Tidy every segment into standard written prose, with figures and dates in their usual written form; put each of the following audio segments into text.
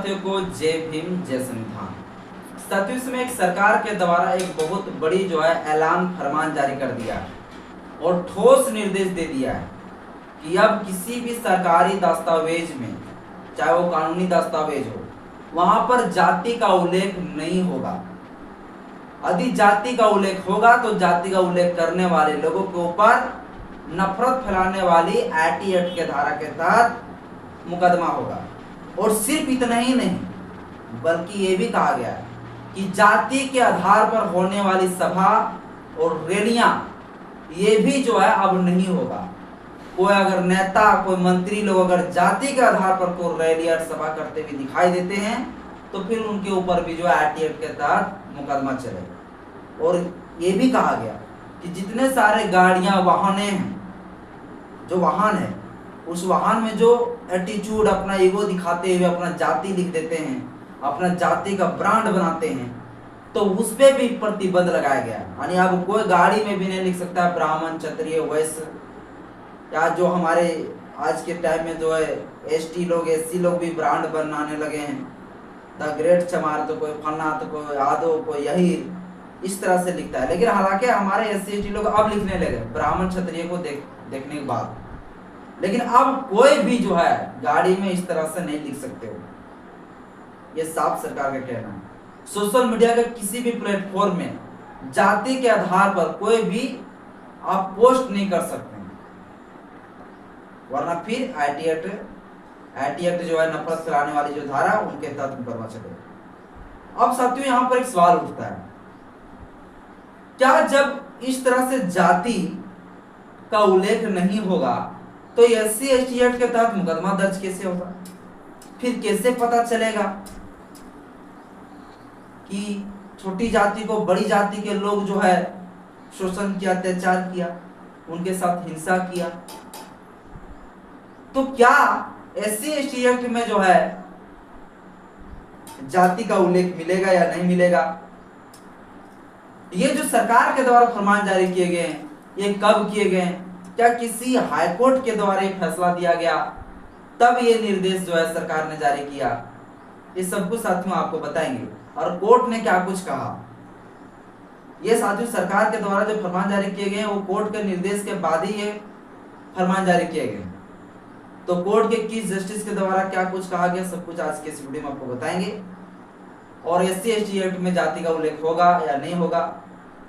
साथियों को जय भीम जय संविधान। साथियों इसमें एक सरकार के द्वारा एक बहुत बड़ी जो है ऐलान फरमान जारी कर दिया है और ठोस निर्देश दे दिया है कि अब किसी भी सरकारी दस्तावेज में, चाहे वो कानूनी दस्तावेज हो, वहां पर जाति का उल्लेख नहीं होगा। यदि जाति का उल्लेख होगा तो जाति का उल्लेख करने वाले लोगों के ऊपर नफरत फैलाने वाली एटी एक्ट के धारा के तहत मुकदमा होगा। और सिर्फ इतना ही नहीं, बल्कि ये भी कहा गया है कि जाति के आधार पर होने वाली सभा और रैलियां ये भी जो है अब नहीं होगा। कोई अगर नेता, कोई मंत्री लोग अगर जाति के आधार पर कोई रैली और सभा करते हुए दिखाई देते हैं तो फिर उनके ऊपर भी जो है एटी एक्ट के तहत मुकदमा चलेगा। और ये भी कहा गया कि जितने सारे गाड़ियां, वाहने हैं, जो वाहन है, उस वाहन में जो एटीट्यूड, अपना ईगो दिखाते हुए अपना जाति लिख देते हैं, अपना जाति का ब्रांड बनाते हैं, तो उस पे भी प्रतिबंध लगाया गया। यानी अब कोई गाड़ी में भी नहीं लिख सकता ब्राह्मण, क्षत्रिय, वैश्य, या जो हमारे आज के टाइम में जो है एसटी लोग, एससी लोग भी ब्रांड बनाने लगे हैं, द ग्रेट चमार, तो कोई फन्ना, तो कोई यादव, कोई यही, इस तरह से लिखता है। लेकिन हालांकि हमारे एससी एसटी लोग अब लिखने लगे ब्राह्मण क्षत्रिय को देखने के बाद। लेकिन अब कोई भी जो है गाड़ी में इस तरह से नहीं लिख सकते हो, ये साफ सरकार का कहना है। सोशल मीडिया के किसी भी प्लेटफॉर्म में जाति के आधार पर कोई भी आप पोस्ट नहीं कर सकते हैं, वरना फिर आईटी एक्ट जो है नफरत फैलाने वाली जो धारा, उनके तहत मुकदमा चलेगा। अब साथियों यहाँ पर एक सवाल उठता है, क्या जब इस तरह से जाति का उल्लेख नहीं होगा तो एससी एसटी एक्ट के तहत मुकदमा दर्ज कैसे होगा? फिर कैसे पता चलेगा कि छोटी जाति को बड़ी जाति के लोग जो है शोषण किया, अत्याचार किया, उनके साथ हिंसा किया? तो क्या एससी एसटी एक्ट में जो है जाति का उल्लेख मिलेगा या नहीं मिलेगा? ये जो सरकार के द्वारा फरमान जारी किए गए हैं, ये कब किए गए हैं? क्या किसी हाईकोर्ट के द्वारा ये फैसला दिया गया तब ये निर्देश जो है सरकार ने जारी किया? ये सब कुछ साथियों आपको बताएंगे। और कोर्ट ने क्या कुछ कहा, ये साथियों सरकार के द्वारा जो फरमान जारी किए गए हैं वो कोर्ट के निर्देश के बाद ही ये फरमान जारी किए गए। तो कोर्ट के किस जस्टिस के द्वारा क्या कुछ कहा गया, सब कुछ आज के इस वीडियो में आपको बताएंगे। और एससी एसटी एक्ट में जाति का उल्लेख होगा या नहीं होगा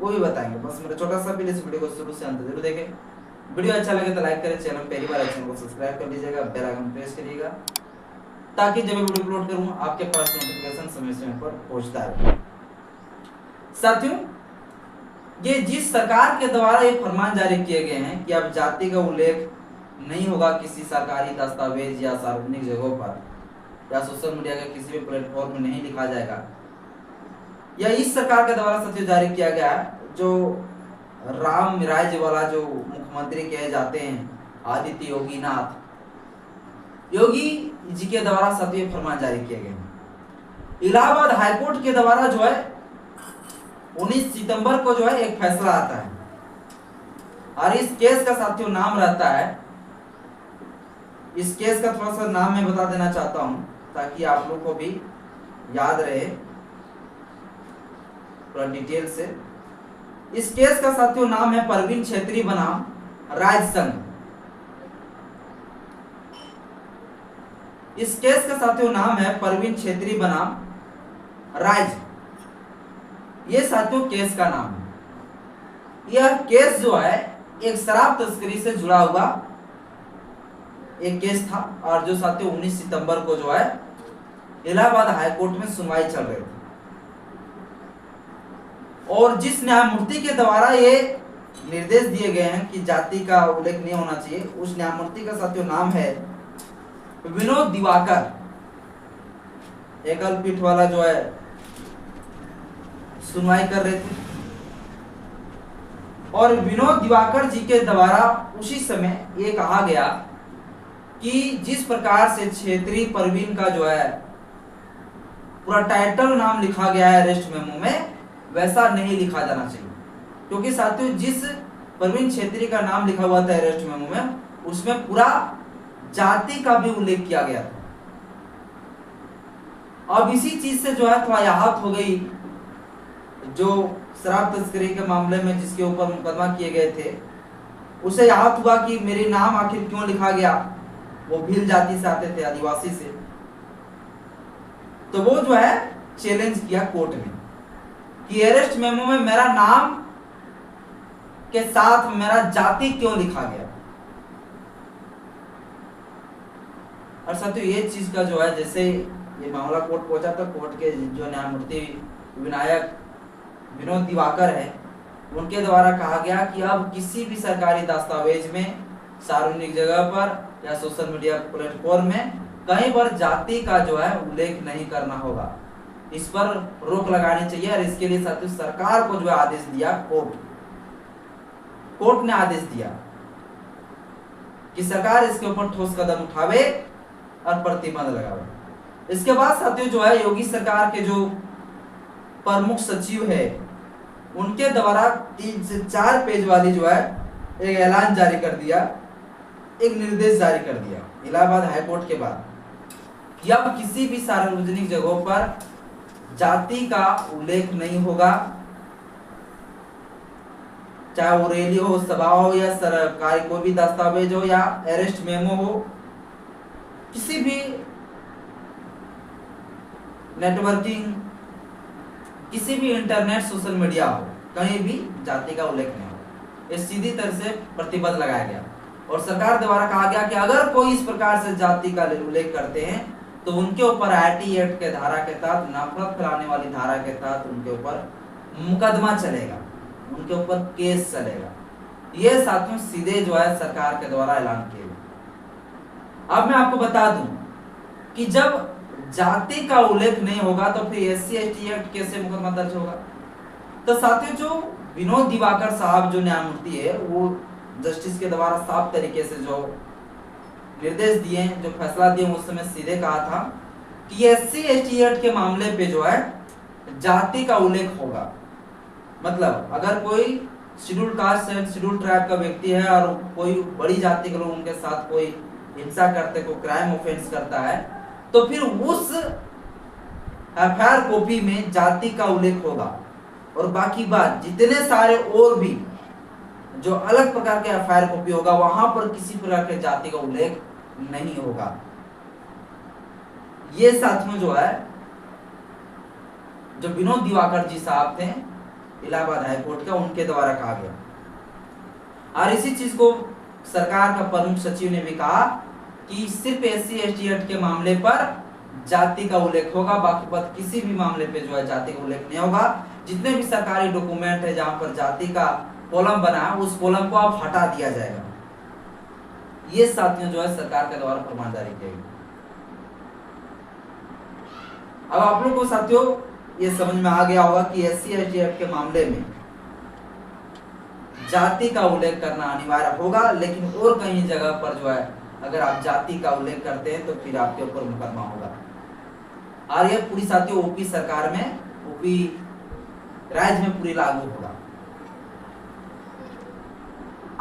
वो भी बताएंगे। बस मेरा छोटा सा प्लीज वीडियो को शुरू से अंत जरूर देखें। वीडियो अच्छा लगे तो लाइक करें, चैनल पहली बार चैनल को सब्सक्राइब कर लीजिएगा, बेल आइकन प्रेस करिएगा ताकि जब मैं वीडियो अपलोड करूं आपके पास नोटिफिकेशन समय समय पर पहुंचता है। साथियों ये जिस सरकार के द्वारा ये फरमान जारी किए गए हैं कि अब जाति का उल्लेख नहीं होगा किसी सरकारी दस्तावेज या सार्वजनिक जगहों पर या सोशल मीडिया के किसी भी प्लेटफॉर्म में नहीं लिखा जाएगा, या इस सरकार के द्वारा साथियों जारी किया गया है, जो राम राज्य वाला जो मुख्यमंत्री कहे जाते हैं आदित्य योगी जी के द्वारा साथियों फरमान जारी किए गए हैं। इलाहाबाद हाईकोर्ट के द्वारा जो है 19 सितंबर को जो है एक फैसला आता है और इस केस का साथियों नाम रहता है, इस केस का थोड़ा सा नाम मैं बता देना चाहता हूं ताकि आप लोग को भी याद रहे थोड़ा डिटेल से। इस केस का साथियों नाम है परवीन छेत्री बनाम राज्य संघ। इस केस का साथियों नाम है परवीन छेत्री बनाम राज्य, ये साथियों केस का नाम है। यह केस जो है एक शराब तस्करी से जुड़ा हुआ एक केस था और जो साथियों 19 सितंबर को जो है इलाहाबाद हाईकोर्ट में सुनवाई चल रही थी। और जिस न्यायमूर्ति के द्वारा ये निर्देश दिए गए हैं कि जाति का उल्लेख नहीं होना चाहिए, उस न्यायमूर्ति का साथियों नाम है विनोद दिवाकर। एकल पीठ वाला जो है सुनवाई कर रहे थे और विनोद दिवाकर जी के द्वारा उसी समय ये कहा गया कि जिस प्रकार से छेत्री परवीन का जो है पूरा टाइटल नाम लिखा गया है अरेस्ट मेमो में, वैसा नहीं लिखा जाना चाहिए। क्योंकि साथियों जिस परवीन छेत्री का नाम लिखा हुआ था अरेस्ट मेमो में, उसमें पूरा जाति का भी उल्लेख किया गया था। अब इसी चीज से जो है थोड़ा आहत हो गई जो शराब तस्करी के मामले में जिसके ऊपर मुकदमा किए गए थे, उसे आहत हुआ कि मेरे नाम आखिर क्यों लिखा गया। वो भील जाति से आते थे, आदिवासी से। तो वो जो है चैलेंज किया कोर्ट में कि अरेस्ट मेमो में मेरा नाम के साथ मेरा जाति क्यों लिखा गया। और साथियों ये चीज का जो है, जैसे ये मामला कोर्ट पहुंचा तो कोर्ट के जो न्यायमूर्ति विनायक विनोद दिवाकर है, उनके द्वारा कहा गया कि अब किसी भी सरकारी दस्तावेज में, सार्वजनिक जगह पर या सोशल मीडिया प्लेटफॉर्म में कहीं पर जाति का जो है उल्लेख नहीं करना होगा। इस पर रोक लगानी चाहिए। और इसके लिए साथियों सरकार को जो है आदेश दिया कोर्ट ने आदेश दिया कि सरकार इसके ऊपर ठोस कदम उठावे और प्रतिबंध लगावे। इसके बाद साथियों जो है योगी सरकार के जो प्रमुख सचिव है, उनके द्वारा 3 से 4 पेज वाली जो है एक ऐलान जारी कर दिया, एक निर्देश जारी कर दिया इलाहाबाद हाईकोर्ट के बाद कि अब किसी भी सार्वजनिक जगहों पर जाति का उल्लेख नहीं होगा, चाहे वो रैली हो, सभा हो या सरकारी कोई भी दस्तावेज हो या अरेस्ट मेमो हो, किसी भी नेटवर्किंग, किसी भी इंटरनेट सोशल मीडिया हो, कहीं भी जाति का उल्लेख नहीं हो। इस सीधी तरह से प्रतिबंध लगाया गया और सरकार द्वारा कहा गया कि अगर कोई इस प्रकार से जाति का उल्लेख करते हैं तो उनके ऊपर आईटी एक्ट के धारा के तहत, नफरत फैलाने वाली धारा के तहत उनके ऊपर मुकदमा चलेगा, उनके ऊपर केस चलेगा। ये साथियों सीधे जो है सरकार के द्वारा ऐलान किया गया। अब मैं आपको बता दूं कि जब जाति का उल्लेख नहीं होगा तो फिर एससी एसटी एक्ट कैसे मुकदमा दर्ज होगा। तो साथियों जो विनोद दिवाकर साहब जो न्यायमूर्ति है, वो जस्टिस के द्वारा साफ तरीके से जो निर्देश दिए, जो फैसला दिए, उस समय सीधे कहा था कि एससी एसटी एक्ट के मामले पे जो है जाति का उल्लेख होगा। मतलब अगर कोई schedule caste and schedule tribe का व्यक्ति है और कोई बड़ी जाति के लोग उनके साथ कोई हिंसा करते, कोई क्राइम ऑफेंस करता है, तो फिर उस एफआईआर कॉपी में जाति का उल्लेख होगा। और बाकी बात जितने सारे और भी जो अलग प्रकार के एफआईआर कॉपी होगा, वहां पर किसी प्रकार के जाति का उल्लेख नहीं होगा। ये साथियों जो है जो विनोद दिवाकर जी साहब थे इलाहाबाद हाईकोर्ट का, उनके द्वारा कहा गया। और इसी चीज को सरकार का प्रमुख सचिव ने भी कहा कि सिर्फ एससी एसटी एक्ट के मामले पर जाति का उल्लेख होगा, बाकी बात किसी भी मामले पे जो है जाति का उल्लेख नहीं होगा। जितने भी सरकारी डॉक्यूमेंट है जहां पर जाति का कॉलम बना है, उस कॉलम को आप हटा दिया जाएगा। ये साथियों जो है सरकार के द्वारा फरमान जारी किया गया। अब आप लोग को साथियों ये समझ में आ गया होगा कि एससी एसटी एक्ट के मामले में जाति का उल्लेख करना अनिवार्य होगा, लेकिन और कहीं जगह पर जो है अगर आप जाति का उल्लेख करते हैं तो फिर आपके ऊपर मुकदमा होगा। और ये पूरी साथियों यूपी सरकार में, यूपी राज्य में पूरी लागू होगा।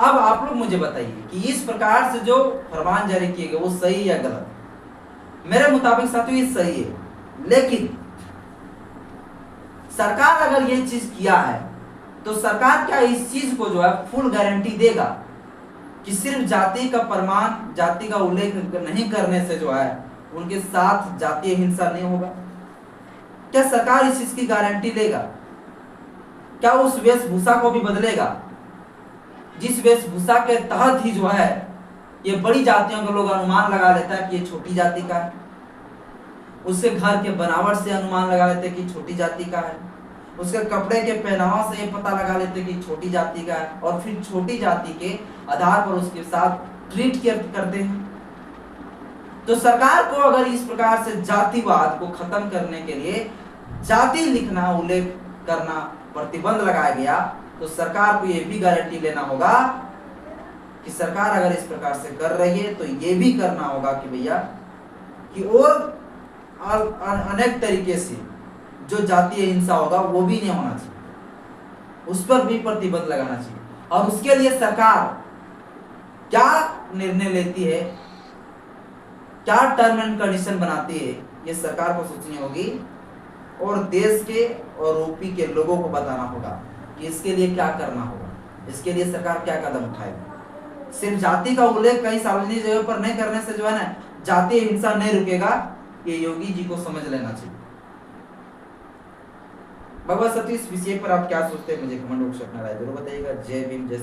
अब आप लोग मुझे बताइए कि इस प्रकार से जो फरमान जारी किए गए वो सही या गलत? मेरे मुताबिक साथियों ये सही है, लेकिन सरकार अगर ये चीज किया है तो सरकार क्या इस चीज को जो है फुल गारंटी देगा कि सिर्फ जाति का प्रमाण, जाति का उल्लेख नहीं करने से जो है उनके साथ जातीय हिंसा नहीं होगा? क्या सरकार इस चीज की गारंटी लेगा? क्या उस वेशभूषा को भी बदलेगा जिस वेशभूषा के तहत ही जो है ये बड़ी जातियों के लोग अनुमान लगा लेता है कि ये छोटी जाति का है, उसके घर के बनावट से अनुमान लगा लेते हैं कि छोटी जाति का है, उसके कपड़े के पहनावा से ये पता लगा लेते हैं कि छोटी जाति का है, और फिर छोटी जाति के आधार पर उसके साथ ट्रीट करते हैं। तो सरकार को अगर इस प्रकार से जातिवाद को खत्म करने के लिए जाति लिखना, उल्लेख करना प्रतिबंध लगाया गया, तो सरकार को यह भी गारंटी लेना होगा कि सरकार अगर इस प्रकार से कर रही है तो ये भी करना होगा कि भैया कि और अनेक तरीके से जो जातीय हिंसा होगा वो भी नहीं होना चाहिए, उस पर भी प्रतिबंध लगाना चाहिए। और उसके लिए सरकार क्या निर्णय लेती है, क्या टर्म एंड कंडीशन बनाती है, ये सरकार को सोचनी होगी और देश के और यूपी के लोगों को बताना होगा कि इसके लिए क्या करना होगा, इसके लिए सरकार क्या कदम उठाएगी। सिर्फ जाति का उल्लेख कहीं सार्वजनिक जगह पर नहीं करने से जो है ना जातीय हिंसा नहीं रुकेगा, ये योगी जी को समझ लेना चाहिए। भगवत सतीश, इस विषय पर आप क्या सोचते हैं मुझे कमेंट बॉक्स में राय जरूर बताइएगा। जय भीम, जय